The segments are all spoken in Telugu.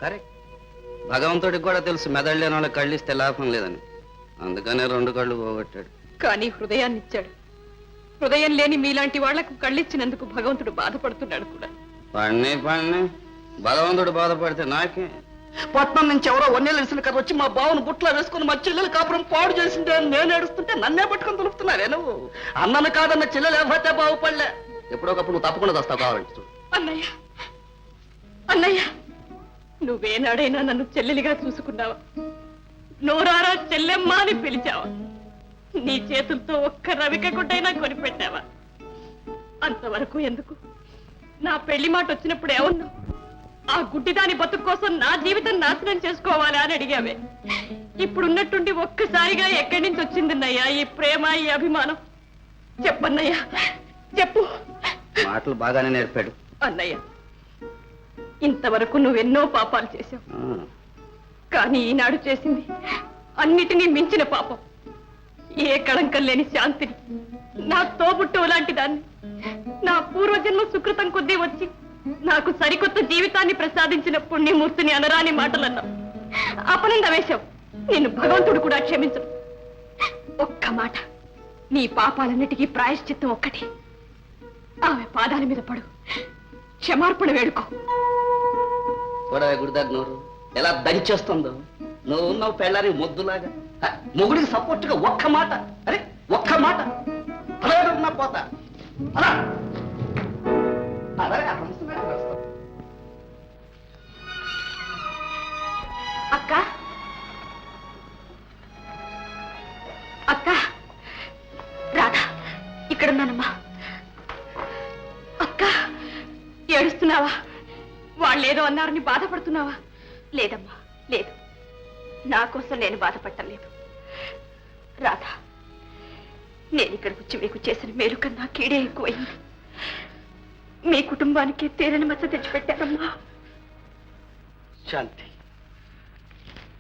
కరెక్ట్. భగవంతుడికి కూడా తెలుసు మెదడు లేని వాళ్ళకి కళ్ళు ఇస్తే లాభం లేదని. అందుకనే 2 కళ్ళు పోగొట్టాడు. కానీ హృదయాన్ని ఇచ్చాడు. హృదయం లేని మీలాంటి వాళ్లకు కళ్ళిచ్చినందుకు భగవంతుడు బాధపడుతున్నాడు కూడా. పడిని భగవంతుడు బాధపడితే నాకే. పట్నం నుంచి ఎవరో వన్నేళ్ళు కథ వచ్చి మా బావను బుట్లో వేసుకుని మా చెల్లెలు కాపురం పాడు చేసిందే నేను ఏడుస్తుంటే నన్నే పట్టుకొని తులుపుతున్నారే నువ్వు. అన్నను కాదన్న చెల్లెలు ఎవరైతే బాగుపడలే. ఎప్పుడోకప్పుడు నువ్వు తప్పకుండా వస్తావు కావాలంటే. అన్నయ్య అన్నయ్య, నువ్వేనాడైనా నన్ను చెల్లెలిగా చూసుకున్నావా? నోరారా చెల్లెమ్మ అని పిలిచావా? నీ చేతులతో ఒక్క రవిక గుడ్డైనా కొనిపెట్టావా? అంతవరకు ఎందుకు? నా పెళ్లి మాట వచ్చినప్పుడు ఏమన్నావు? ఆ గుడ్డిదాని బతుకు కోసం నా జీవితం నాశనం చేసుకోవాలా అని అడిగావే. ఇప్పుడున్నట్టుండి ఒక్కసారిగా ఎక్కడి నుంచి వచ్చిందన్నయ్యా ఈ ప్రేమ, ఈ అభిమానం? చెప్పన్నయ్యా, చెప్పు. మాటలు బాగానే నేర్పాడు అన్నయ్య. ఇంతవరకు నువ్వెన్నో పాపాలు చేశావు, కానీ ఈనాడు చేసింది అన్నిటినీ మించిన పాపం. ఏ కళంకం లేని శాంతిని, నా తోబుట్టువు లాంటి దాన్ని, నా పూర్వజన్మ సుకృతం కొద్దీ వచ్చి నాకు సరికొత్త జీవితాన్ని ప్రసాదించిన పుణ్యమూర్తిని అనరాని మాటలన్నా అపనంద వేశావు. నిన్ను భగవంతుడు కూడా క్షమించడు. ఒక్క మాట, నీ పాపాలన్నిటికీ ప్రాయశ్చిత్తం ఒక్కటి. ఆమె పాదాల మీద పడు, క్షమార్పణ వేడుకో. గుడిదారు ఎలా దంచేస్తుందో. నువ్వు ఉన్నావు పెళ్ళారి మొద్దులాగా. మొగుడికి సపోర్ట్ గా ఒక్క మాట, అరే ఒక్క మాట అలా పోతా. అలా అక్క అక్క, రాధా ఇక్కడున్నానమ్మా. అక్క, ఏడుస్తున్నావా? వాళ్ళేదో అన్నారని బాధపడుతున్నావా? లేదమ్మా, లేదు. నా కోసం నేను బాధపడలేదు. రాధా, నేను ఇక్కడికి వచ్చి మీకు చేసిన మేలు కన్నా కీడే ఎక్కువైంది. మీ కుటుంబానికి తీరని మచ్చ తెచ్చిపెట్టారమ్మా. శాంతి,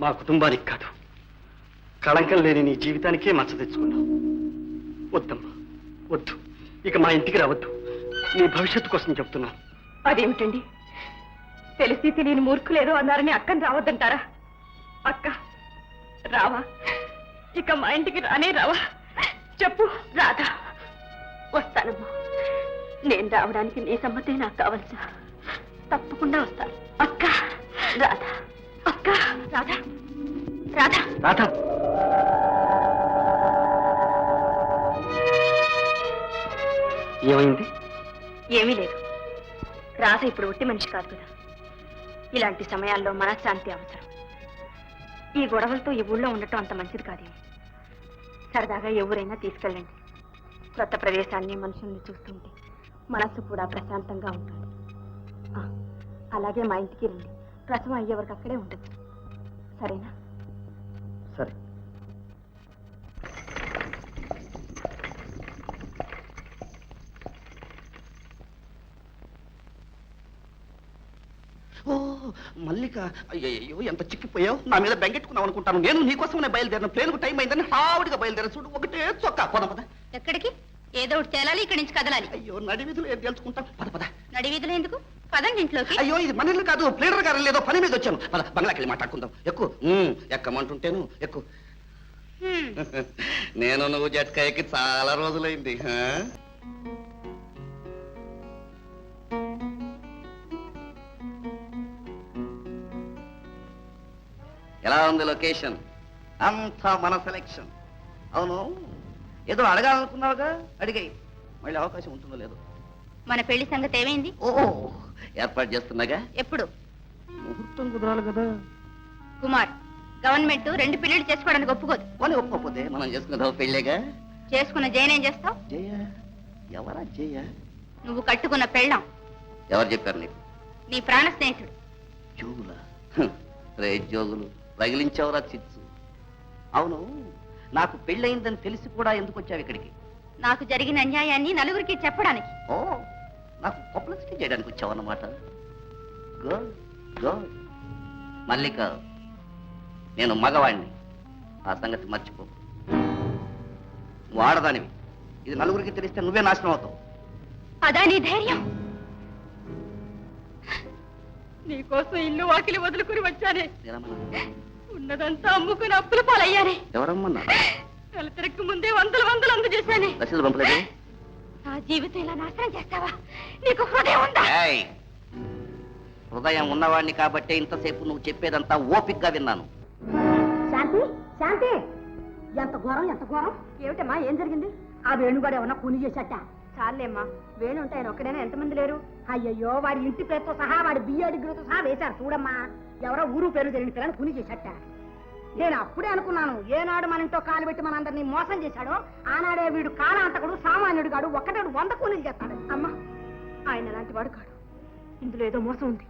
మా కుటుంబానికి కాదు, కళంకం లేని నీ జీవితానికే మచ్చ తెచ్చుకున్నావు. వద్దమ్మా, వద్దు. ఇక మా ఇంటికి రావద్దు. నీ భవిష్యత్తు కోసం చెప్తున్నాను. అదేమిటండి, తెలిసి తెలియని మూర్ఖులేదో అన్నారని అక్కని రావద్దంటారా? అక్క రావా? ఇక మా ఇంటికి రానే రావా? చెప్పు. రాధా, వస్తానమ్మా. నేను రావడానికి నీ సమ్మతే నాకు కావలసిన. తప్పకుండా వస్తాను. అక్క రాధా, అక్క రాధా, రాధా, రాధా. ఏమైంది? ఏమీ లేదు. రాధ ఇప్పుడు ఒట్టి మనిషి కాదు కదా. ఇలాంటి సమయాల్లో మనశ్శాంతి అవసరం. ఈ గొడవలతో ఈ ఊళ్ళో ఉండటం అంత మంచిది కాదేమో. సరదాగా ఎవరైనా తీసుకెళ్ళండి. కొత్త ప్రదేశాన్ని, మనుషుల్ని చూస్తుంటే మనస్సు కూడా ప్రశాంతంగా ఉంటుంది. అలాగే మా ఇంటికి రండి. ప్రసవం అయ్యే వరకు అక్కడే ఉండదు. సరేనా? సరే. ఓ మల్లిక, అయ్యో ఎంత చిక్కిపోయావు. నా మీద బెంగెట్టుకున్నావు అనుకుంటాను. నేను నీకోసమే బయలుదేరిన. ప్లేన్కు టైం అయిందని హావుడిగా బయలుదేరా. చూడు, ఒకటే చొక్కా. పద పద. ఎక్కడికి? ఏదో ఒకటి తేలాలి, ఇక్కడి నుంచి కదలాలి. అయ్యో, నడివీధులు ఏం తెలుసుకుంటాం. పద పద. నడివీధులు ఎందుకు? పదండి ఇంట్లోకి. అయ్యో, ఇది మన ఇల్లు కాదు. ప్లేడర్ గారు లేదో పని మీద వచ్చాను. పద, బంగ్లాకి వెళ్ళి మాట్లాడుకుందాం. ఎక్కువ ఎక్కమంటుంటేను ఎక్కువ. నేను నువ్వు జట్కా ఎక్కి చాలా రోజులైంది. ఎలా ఉంది లొకేషన్? అంతా మన సెలెక్షన్. అవును, ఏదో అడగాలనుకున్నావుగా, అడిగాయి. మళ్ళీ అవకాశం ఉంటుందో లేదో. మన పెళ్లి సంగతి ఏమైంది? ఓ, ఏర్పాటు చేస్తున్నాగా. ఎప్పుడు? ముహూర్తం కుదరాలి కదా. కుమార్, గవర్నమెంట్ 2 పెళ్లిళ్ళు చేసుకోవడానికి ఒప్పుకోదు. వాళ్ళు ఒప్పుకోపోతే మనం చేసుకున్నదా పెళ్ళేగా. చేసుకున్న జయనేం చేస్తావు? జయ? ఎవరా జయ? నువ్వు కట్టుకున్న పెళ్ళాం. ఎవరు చెప్పారు నీకు? నీ ప్రాణ స్నేహితుడు. జోగులా? రే జోగులు, రగిలించావురా చిచ్చు. అవును, నాకు పెళ్ళయిందని తెలిసి కూడా ఎందుకు వచ్చావు ఇక్కడికి? నాకు జరిగిన అన్యాయాన్ని నలుగురికి చెప్పడానికి. ఓ, నాకు పబ్లిసిటీ చేయడానికి వచ్చావన్నమాట. Good good. మల్లిక, నేను మగవాణ్ణి, ఆ సంగతి మర్చిపో. వాడదానివి. ఇది నలుగురికి తెలిస్తే నువ్వే నాశనం అవుతావు. అదా నీ ధైర్యం? నీకోసం ఇల్లు వాకిలి వదులుకుని వచ్చానే ఏరమ్మన్నా? ఉన్నదంతా అమ్ముకుని అప్పుల పాలయ్యానే ఎవరమ్మన్నా? నెల తిరగక ముందే వందలు అందజేశానే రసీదు పంపలేదు. నా జీవితం ఇలా నాశనం చేస్తావా నీకు హృదయం ఉందా ఏయ్! హృదయం ఉన్నవాడిని కాబట్టే ఇంతసేపు నువ్వు చెప్పేదంతా ఓపిగ్గా విన్నాను. శాంతి శాంతి ఎంత ఘోరం ఏమిటమ్మా ఏం జరిగింది? ఆ వేణుగాడు ఏమన్నా కూని చేశాట? చాలేమ్మా వేణు ఉంటాయని ఒక్కడైనా ఎంతమంది లేరు? అయ్యయ్యో వాడి ఇంటి పేరుతో సహా వాడి బియ్య డిగ్రీతో సహా వేశారు చూడమ్మా. ఎవరో ఊరు పేరు తెలియని పిల్లని కూని చేశాట. నేను అప్పుడే అనుకున్నాను ఏనాడు మన ఇంట్లో కాలు పెట్టి మనందరినీ మోసం చేశాడో ఆనాడే వీడు కాలాంతకుడు సామాన్యుడు గాడు ఒక్కటాడు 100 కూలీలు చేస్తాడు. అమ్మా ఆయన అలాంటి వాడు కాడు ఇందులో ఏదో మోసం ఉంది